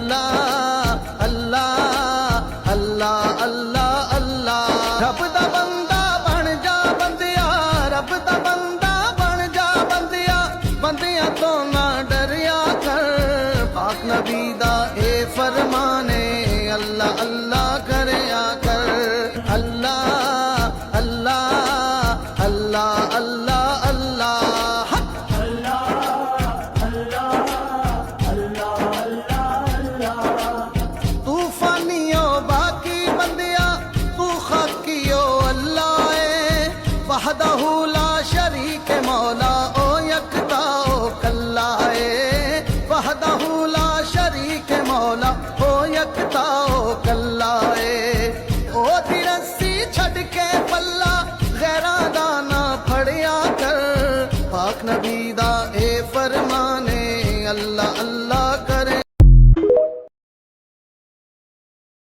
اللہ اللہ اللہ اللہ اللہ رب دا بندہ بن جا بندیا رب دا بندہ بن جا بندیا بندیاں تو نہ ڈریا کر پاک نبی دا اے فرمانے اللہ اللہ کریا کر اللہ اللہ اللہ اللہ اللہ تو فانیو باقی بندیا تو خاکیو اللہ اے وحدہ لا شریک مولا او یکتا او کلا اے وحدہ لا شریک مولا او یکتا او کلا